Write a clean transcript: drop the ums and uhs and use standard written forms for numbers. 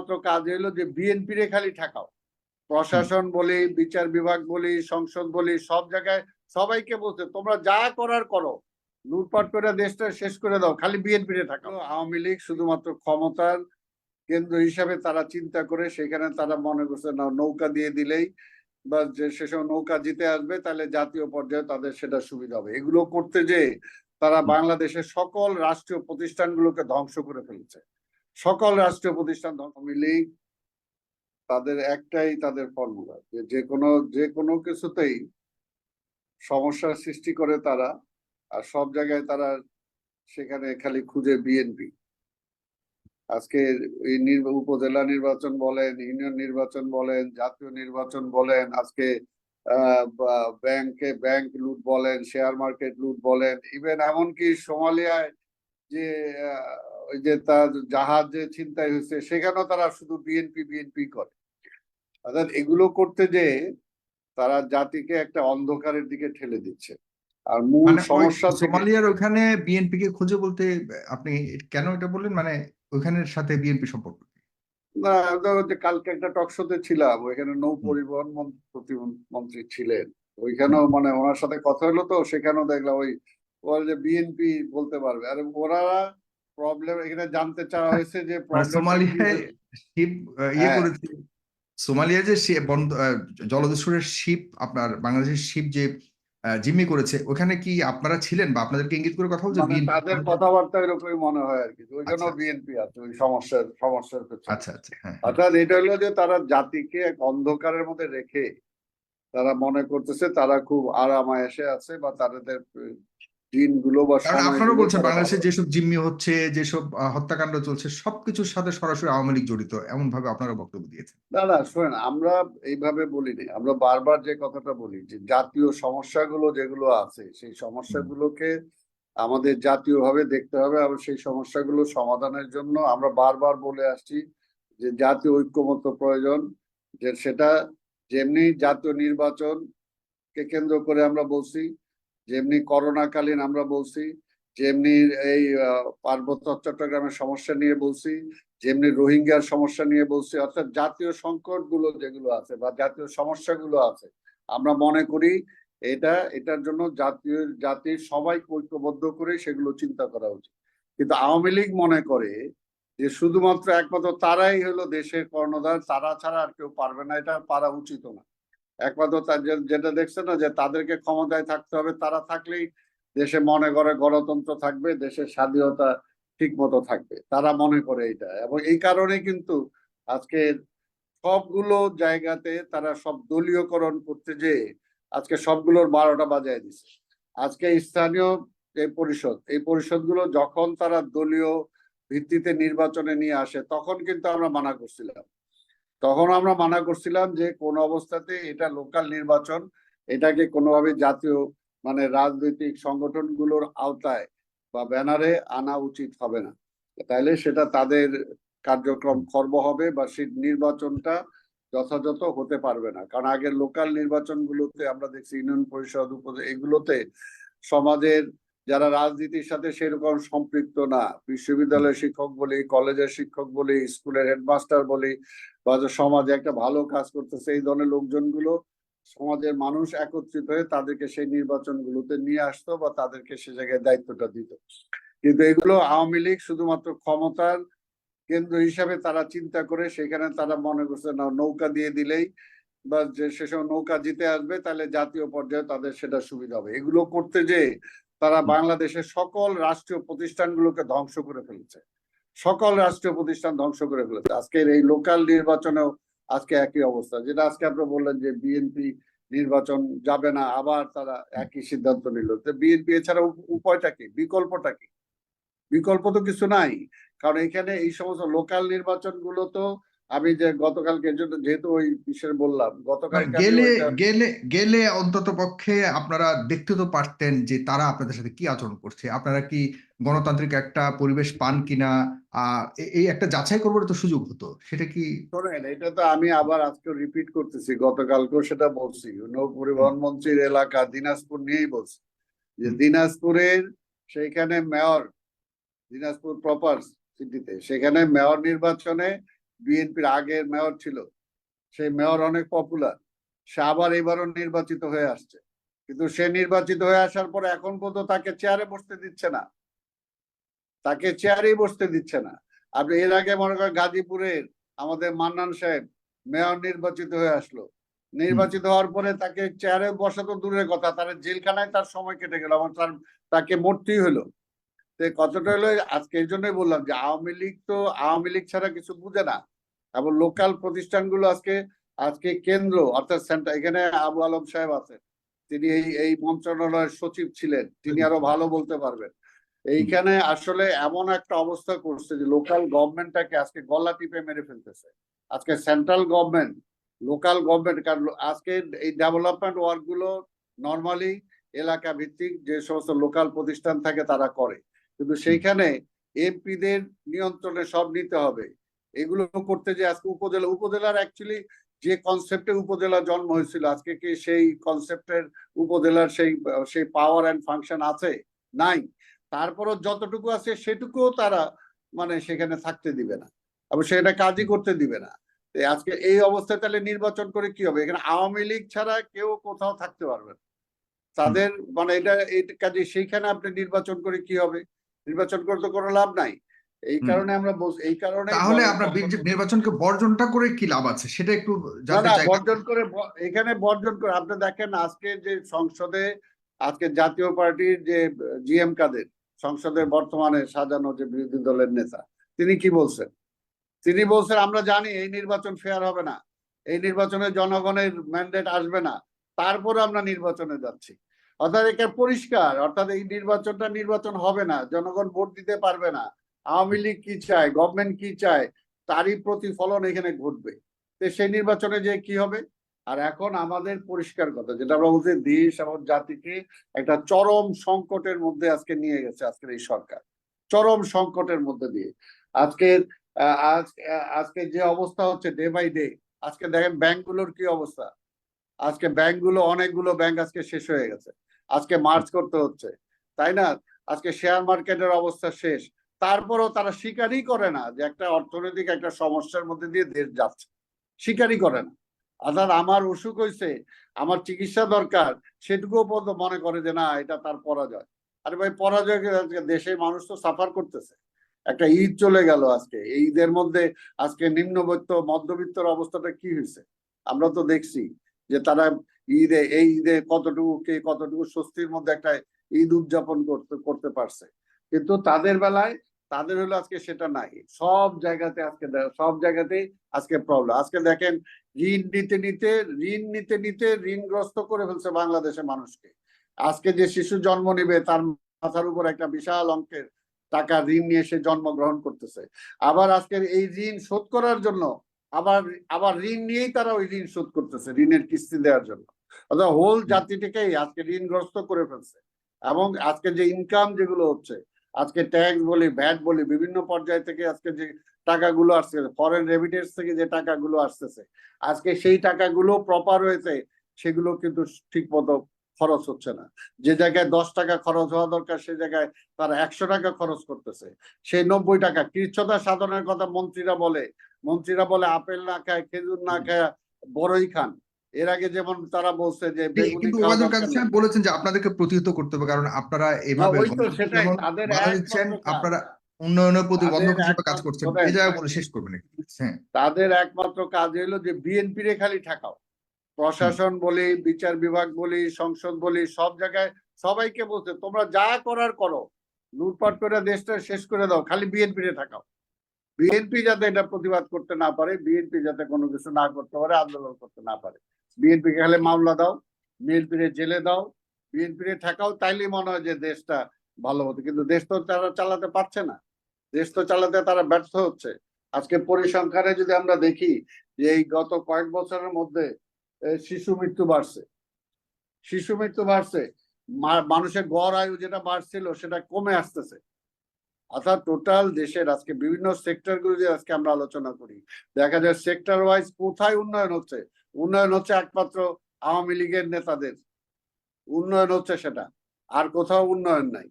শুধুমাত্র কাজ হলো যে বিএনপি রে খালি ঠেকাও। প্রশাসন বলি, বিচার বিভাগ বলি, সংসদ বলি, সব জায়গায় সবাইকে বলছে তোমরা যা করার করো, লুটপাট করে দেশটা শেষ করে দাও, খালি বিএনপি রে ঠেকাও। আওয়ামী লীগ শুধুমাত্র ক্ষমতার কেন্দ্র হিসাবে তারা চিন্তা করে, সেখানে তারা মনে করছে না নৌকা দিয়ে দিলেই বা যে সেসব নৌকা জিতে আসবে তাহলে জাতীয় পর্যায়ে তাদের সেটা সুবিধা হবে। এগুলো করতে যে তারা বাংলাদেশের সকল রাষ্ট্রীয় প্রতিষ্ঠানগুলোকে ধ্বংস করে ফেলেছে। সকল রাষ্ট্রীয় প্রতিষ্ঠান আওয়ামী লীগ তাদের একটাই তাদের ফর্মুলা, যে কোনো কিছুতেই সমস্যার সৃষ্টি করে তারা, আর সব জায়গায় তারা সেখানে খালি খুঁজে বিএনপি। আজকে এই উপজেলা নির্বাচন বলেন, ইউনিয়ন নির্বাচন বলেন, জাতীয় নির্বাচন বলেন, আজকে ব্যাংক লুট বলেন, শেয়ার মার্কেট লুট বলেন, ইভেন এমনকি সোমালিয়ায় যে ওই যে তার জাহাজ যে ছিনতাই হয়েছে সেখানেও তারা শুধু বিএনপি বিএনপি করে। অর্থাৎ এগুলো করতে যে তারা জাতিকে একটা অন্ধকারের দিকে ঠেলে দিচ্ছে। আর মূল সমস্যা সোমালিয়ার ওখানে বিএনপি কে খুঁজে বলতে আপনি কেন এটা বললেন, মানে ওইখানের সাথে বিএনপি সম্পর্ক? না, কালকে একটা টক শোতে ছিলাম, ওইখানে নৌ পরিবহন প্রতিমন্ত্রী ছিলেন, ওইখানেও মানে ওনার সাথে কথা হলো, তো সেখানেও দেখলাম ওই যে বিএনপি বলতে পারবে। আর ওরা প্রবলেম এখানে জানতে চাওয়া হয়েছে যে সোমালিয়ায় শিপ ইয়ে করেছে, সোমালিয়া যে জলদস্যুরের শিপ আপনার বাংলাদেশের শিপ যে জিম্মি করেছে, ওখানে কি আপনারা ছিলেন বা আপনাদেরকে ইঙ্গিত করে কথা বলছে? তাদের কথাবার্তা এরকমই মনে হয় আর কি, ওইখানেও বিএনপি আছে ওই সমস্যার পেছনে। আচ্ছা আচ্ছা, হ্যাঁ। অর্থাৎ এটা হলো যে তারা জাতিকে এক অন্ধকারের মধ্যে রেখে তারা মনে করতেছে তারা খুব আরাম আয়েশে আছে, বা তাদের দিনগুলো বা আপনারা বলছেন বাংলাদেশে যেসব জিম্মি হচ্ছে, যেসব হত্যাকাণ্ড চলছে সবকিছুর সাথে সরাসরি আওয়ামী লীগ জড়িত, এমন ভাবে আপনারা বক্তব্য দিয়েছেন। না শোনেন, আমরা এইভাবে বলিনি, আমরা বারবার যে কথাটা বলি যে জাতীয় সমস্যাগুলো যেগুলো আছে সেই সমস্যাগুলোকে আমাদের জাতীয়ভাবে দেখতে হবে, এবং সেই সমস্যাগুলো সমাধানের জন্য আমরা বারবার বলে আসছি যে জাতীয় ঐক্যমত্য প্রয়োজন। যে সেটা যেমনি জাতীয় নির্বাচনকে কেন্দ্র করে আমরা বলছি, যেমনি করোনাকালীন আমরা বলছি, যেমনি এই পার্বত্য চট্টগ্রামের সমস্যা নিয়ে বলছি, যেমনি রোহিঙ্গার সমস্যা নিয়ে বলছি। অর্থাৎ জাতীয় সংকট গুলো যেগুলো আছে বা জাতীয় সমস্যাগুলো আছে, আমরা মনে করি এটার জন্য জাতির সবাই ঐক্যবদ্ধ করে সেগুলো চিন্তা করা উচিত। কিন্তু আওয়ামী লীগ মনে করে যে শুধুমাত্র একমাত্র তারাই হলো দেশের কর্ণধার, তারা ছাড়া আর কেউ পারবে না, এটা পারা উচিত না। একমাত্র যেটা দেখছে না যে তাদেরকে ক্ষমতায় থাকতে হবে, তারা থাকলেই দেশে মনে করে গণতন্ত্র থাকবে, দেশের স্বাধীনতা ঠিক মতো থাকবে, তারা মনে করে এটা। এবং এই কারণে কিন্তু আজকে সবগুলো জায়গাতে তারা সব দলীয়করণ করতে যে আজকে সবগুলোর 12টা বাজায় দিছে। আজকে স্থানীয় এই পরিষদগুলো যখন তারা দলীয় ভিত্তিতে নির্বাচনে নিয়ে আসে তখন কিন্তু আমরা মানা করছিলাম যে কোন অবস্থাতে এটা লোকাল নির্বাচন, এটাকে কোনোভাবে জাতীয় মানে রাজনৈতিক সংগঠনগুলোর আওতায় বা ব্যানারে আনা উচিত হবে না। তাইলে সেটা তাদের কার্যক্রম খর্ব হবে বা সেই নির্বাচনটা যথাযথ হতে পারবে না। কারণ আগের লোকাল নির্বাচনগুলোতে আমরা দেখছি ইউনিয়ন পরিষদ এগুলোতে সমাজের যারা রাজনীতির সাথে সেরকম সম্পৃক্ত না, বিশ্ববিদ্যালয়ের শিক্ষক বলি, কলেজের শিক্ষক বলি, স্কুলের হেডমাস্টার বলি, বা সমাজে একটা ভালো কাজ করতেছে এই ধরনের লোকজনগুলো সমাজের মানুষ একত্রিত হয়ে তাদেরকে সেই নির্বাচনগুলোতে নিয়ে আসতো বা তাদেরকে সে জায়গায় দায়িত্বটা দিত। কিন্তু এগুলো আওয়ামী লীগ শুধুমাত্র ক্ষমতার কেন্দ্র হিসাবে তারা চিন্তা করে, সেখানে তারা মনে করছে না নৌকা দিয়ে দিলেই বা যে সেসব নৌকা জিতে আসবে তাহলে জাতীয় পর্যায়ে তাদের সেটা সুবিধা হবে। এগুলো করতে যে তারা বাংলাদেশের সকল রাষ্ট্রীয় প্রতিষ্ঠানগুলোকে ধ্বংস করে ফেলেছে, সকল রাষ্ট্রীয় প্রতিষ্ঠান ধ্বংস করে ফেলেছে। আজকের এই লোকাল নির্বাচনেও আজকে একই অবস্থা, যেটা আজকে আপনি বললেন যে বিএনপি নির্বাচন যাবে না, আবার তারা একই সিদ্ধান্ত নিল। তো বিএনপি এছাড়া উপায়টা কি, বিকল্পটা কি? বিকল্প তো কিছু নাই। কারণ এখানে এই সমস্ত লোকাল নির্বাচন গুলো তো আমি যে গতকালকে যেহেতু ওই বিষয়ে বললাম, গতকাল গেলে অন্তত পক্ষে আপনারা দেখতে তো পারতেন যে তারা আপনাদের সাথে কি আচরণ করছে, আপনারা কি গণতান্ত্রিক একটা পরিবেশ পান কিনা, এই একটা যাচাই করবার তো সুযোগ হতো, সেটা কি? শোনেন, এটা তো আমি আবার আজকে রিপিট করতেছি, গতকালকেও সেটা বলছি, নৌ পরিবহন মন্ত্রীর এলাকা দিনাজপুর নিয়েই বলছি যে দিনাজপুরের সেইখানে মেয়র, দিনাজপুর প্রপার সিটিতে সেখানে মেয়র নির্বাচনে বিএনপির আগের মেয়র ছিল, সেই মেয়র অনেক পপুলার, সে আবার এবারও নির্বাচিত হয়ে আসছে, কিন্তু সে নির্বাচিত হয়ে আসার পরে এখন পর্যন্ত তাকে চেয়ারে বসতে দিচ্ছে না, তাকে চেয়ারেই বসতে দিচ্ছে না। আপনি এর আগে মনে করেন গাজীপুরের আমাদের মান্নান সাহেব মেয়র নির্বাচিত হয়ে আসলো, নির্বাচিত হওয়ার পরে তাকে চেয়ারে বসা তো দূরের কথা, তার জেলখানায় তার সময় কেটে গেল, আমার তাকে মরতেই হলো। তো কতটা হলো, আজকে এই জন্যই বললাম যে আওয়ামী লীগ তো আওয়ামী লীগ ছাড়া কিছু বুঝে না। এবং লোকাল প্রতিষ্ঠানগুলো আজকে আজকে কেন্দ্র অর্থাৎ সেন্টার, এখানে আবু আলম সাহেব আছেন, তিনি এই মন্ত্রণালয়ের সচিব ছিলেন, তিনি আরো ভালো বলতে পারবেন। এইখানে আসলে এমন একটা অবস্থা করছে যে লোকাল গভর্নমেন্টটাকে আজকে গলা টিপে মেরে ফেলতেছে। আজকে সেন্ট্রাল গভর্নমেন্ট লোকাল গভর্নমেন্ট, কারণ আজকে এই ডেভেলপমেন্ট ওয়ার্ক গুলো নর্মালি এলাকা ভিত্তিক যে সমস্ত লোকাল প্রতিষ্ঠান থাকে তারা করে, কিন্তু সেইখানে এমপিদের নিয়ন্ত্রণে সব নিতে হবে। এগুলো করতে যে আজকে উপজেলার অ্যাকচুয়ালি যে কনসেপ্টে উপজেলা জন্ম হয়েছিল, আজকে কি সেই কনসেপ্টের উপজেলার সেই পাওয়ার অ্যান্ড ফাংশন আছে? নাই। তারপরও যতটুকু আছে সেটুকুও তারা মানে সেখানে থাকতে দিবে না এবং সেটা কাজই করতে দিবে না। আজকে এই অবস্থায় তাহলে নির্বাচন করে কি হবে? এখানে আওয়ামী লীগ ছাড়া কেউ কোথাও থাকতে পারবে না তাদের, মানে এটা কাজে সেইখানে আপনি নির্বাচন করে কি হবে? নির্বাচন করে তো কোনো লাভ নাই। এই কারণে আমরা এই কারণে তাহলে আপনার নির্বাচনকে বর্জনটা করে কি লাভ আছে সেটা একটু না জানতে না চাই। বর্জন করে, এখানে বর্জন করে আপনি দেখেন আজকে যে সংসদে আজকে জাতীয় পার্টির যে জিএম কাদের সংসদের বর্তমানে সাজানো যে বিরোধী দলের নেতা, তিনি কি বলছেন? তিনি বলছেন আমরা জানি এই নির্বাচন ফেয়ার হবে না, এই নির্বাচনে জনগণের ম্যান্ডেট আসবে না, তারপরে আমরা নির্বাচনে যাচ্ছি। অর্থাৎ এটা পরিষ্কার, অর্থাৎ এই নির্বাচন হবে না, জনগণ ভোট দিতে পারবে না, আওয়ামী লীগ কি চায়, গভর্নমেন্ট কি চায়, তারই প্রতিফলন এখানে ঘটবে। তো সেই নির্বাচনে যে কি হবে? আর এখন আমাদের পরিষ্কার কথা যেটা আমরা বলছি, দেশ এবং জাতিকে একটা চরম সংকটের মধ্যে আজকে নিয়ে গেছে আজকের এই সরকার, চরম সংকটের মধ্যে দিয়ে। আজকের আজকে যে অবস্থা হচ্ছে ডে বাই ডে, আজকে দেখেন ব্যাংকগুলোর কি অবস্থা। আজকে ব্যাংকগুলো, অনেকগুলো ব্যাংক আজকে শেষ হয়ে গেছে, আজকে মার্চ করতে হচ্ছে, তাই না? আজকে শেয়ার মার্কেটের অবস্থা শেষ, তারপরও তারা স্বীকারই করে না যে একটা অর্থনৈতিক একটা সমস্যার মধ্যে দিয়ে দেশ যাচ্ছে, স্বীকারই করে না। অর্থাৎ আমার অসুখ হয়েছে, আমার চিকিৎসা দরকার, সেটুকুও পর্যন্ত মনে করে যে না এটা তার পরাজয়। আরে ভাই পরাজয়, দেশের মানুষ তো সাফার করতেছে। একটা ঈদ চলে গেল, আজকে এই ঈদের মধ্যে আজকে নিম্নবিত্ত মধ্যবিত্তর অবস্থাটা কি হয়েছে আমরা তো দেখছি, যে তারা এই ঈদে কতটুকু স্বস্তির মধ্যে একটা ঈদ উদযাপন করতে পারছে। কিন্তু তাদের বেলায় তাদের হলো আজকে সেটা নাই, সব জায়গাতেই আজকে প্রবলেম। আজকে দেখেন ঋণ নিতে নিতে ঋণগ্রস্ত করে ফেলছে বাংলাদেশের মানুষকে। আজকে যে শিশু জন্ম নিবে তার মাথার উপর একটা বিশাল অঙ্কের টাকা ঋণ নিয়ে সে জন্মগ্রহণ করতেছে, আবার আজকের এই ঋণ শোধ করার জন্য আবার আবার ঋণ নিয়েই তারা ওই ঋণ শোধ করতেছে, ঋণের কিস্তি দেওয়ার জন্য। অর্থাৎ হোল জাতিটাকেই আজকে ঋণগ্রস্ত করে ফেলছে। এবং আজকে যে ইনকাম যেগুলো হচ্ছে, আজকে ট্যাক্স বলি, ভ্যাট বলি, বিভিন্ন পর্যায় থেকে আজকে যে টাকাগুলো আসছে, ফরেন রেমিটেন্স থেকে যে টাকাগুলো আসতেছে, আজকে সেই টাকাগুলো প্রপার হয়েছে, সেগুলো কিন্তু ঠিক মতো খরচ হচ্ছে না। যে জায়গায় 10 টাকা খরচ হওয়া দরকার সে জায়গায় তারা 100 টাকা খরচ করতেছে। সেই 90 টাকা কৃচ্ছ্রতা সাধনের কথা মন্ত্রীরা বলে আপেল না খায়, খেজুর না খায়, বড়ই খান। এর আগে যেমন তারা বলছে যে বেগুনি কিন্তু খাওয়া ওবায়দুল দরকার কাদের নাই। সাহেব বলেছেন যে আপনাদেরকে প্রতিহত করতে হবে, কারণ আপনারা এভাবে ওই তো গণতন্ত্র সেটাই যেমন তাদের বাধা দিচ্ছেন, একমাত্র কাজ। আপনারা উন্নয়নের প্রতি তাদের বন্ধক হিসেবে কাজ একমাত্র করছেন। শোনেন, এই জায়গায় বলে শেষ করবেন একটু। হ্যাঁ, তাদের একমাত্র কাজ হলো যে বিএনপি রে খালি ঠেকাও। প্রশাসন বলি, বিচার বিভাগ বলি, সংসদ বলি, সব জায়গায় সবাইকে বলছে তোমরা যা করার করো, লুটপাট করে দেশটা শেষ করে দাও, খালি বিএনপি রে ঠেকাও। বিএনপি যাতে এটা প্রতিবাদ করতে না পারে, বিএনপি যাতে কোনো কিছু না করতে পারে, আন্দোলন করতে না পারে, বিএনপি কে খালি মামলা দাও, বিএনপি রে জেলে দাও, বিএনপি রে ঠেকাও, তাইলেই মনে হয় যে দেশটা ভালো হতো। কিন্তু দেশ তো তারা চালাতে পারছে না, দেশ তো চালাতে তারা ব্যর্থ হচ্ছে। আজকে পরিসংখ্যানে যদি আমরা দেখি যে এই গত কয়েক বছরের মধ্যে শিশু মৃত্যু বাড়ছে, মানুষের গড় আয়ু যেটা বাড়ছিল সেটা কমে আসতেছে। অর্থাৎ টোটাল দেশের আজকে বিভিন্ন সেক্টর গুলো যে আজকে আমরা আলোচনা করি, দেখা যায় সেক্টর ওয়াইজ কোথায় উন্নয়ন হচ্ছে একমাত্র আওয়ামী লীগের নেতাদের উন্নয়ন হচ্ছে, সেটা আর কোথাও উন্নয়ন নাই।